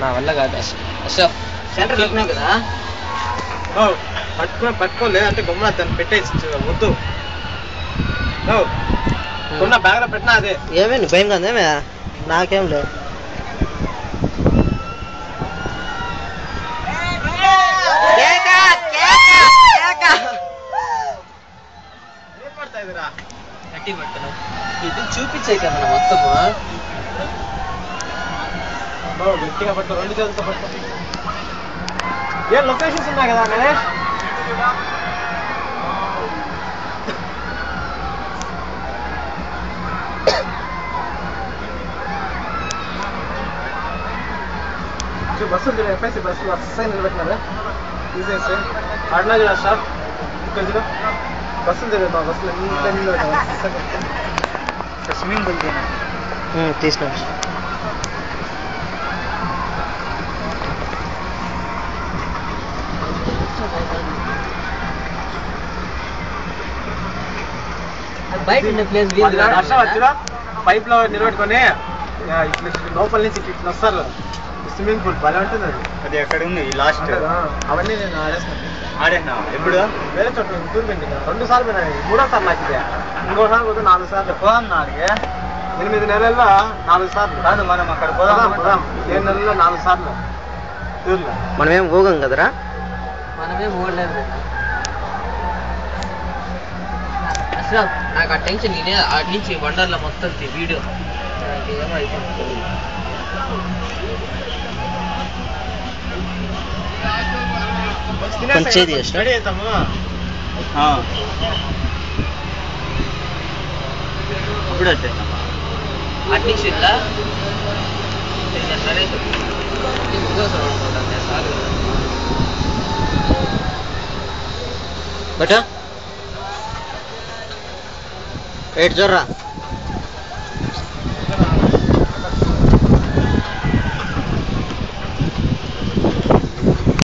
నా వల్ల కాదు అష్రఫ్. సెంటర్ పెట్టినావు కదా, పట్టుకోలే అంటే గమ్మున దాన్ని పెట్టేసి వద్దు. కొన్న బ్యాగ్ లో పెట్టినా అదే. ఏమేమి భయం కదా ఏమే? నాకేం లేదు. ఏం పడతా ఇదిరా? గట్టి పట్టను. ఇది చూపించే కదా మొత్తము. గట్టిగా పట్టు, 2 చేతులతో పట్టు. ఏ లొకేషన్స్ ఉన్నాయి కదా గణేష్? బస్సులు చూడ, ఎఫ్ఐసి బస్సులు అస్సలు నిలబెట్టినారా? తీసేసి అట్లా చూడ షాప్ ఇక్కడ చూడ, బస్సులు తిరుగుతాం. బస్సులు ఇంకా నిలబెట్టారు. స్విమ్మింగ్ పూల్ తీసినా. బయట పైప్ లో నిలబెట్టుకొని లోపల నుంచి ఇట్లా వస్తారు. స్విమ్మింగ్ పూల్ భలే ఉంటుంది. అది ఎక్కడ ఉంది లాస్ట్? అవన్నీ నేను ఆడేసిన. ఎప్పుడు? వేరే చోట టూర్ వెళ్ళి 2 సార్లు పోయినా. 3వ సార్లు నాకు ఇది. ఇంకోసారి పోతే 4 సార్లు. పోదాం నాడికి 8 నెలల్లో 4 సార్లు కాదు. మనం అక్కడ పోదాం. 7 నెలల్లో 4 సార్లు టూర్లో. మనమేం పోగాం కదరా? మనమేం పోలేదు. అసలు నాకు ఆ టెన్షన్ నేనే అటు నుంచి వండర్లో మొత్తం వీడియో ఏమైపోతుంది. స్టడీ అవుతాము. ఇప్పుడు అడ్మిషన్ సరే బట్ ఎయిట్ జోర్రా.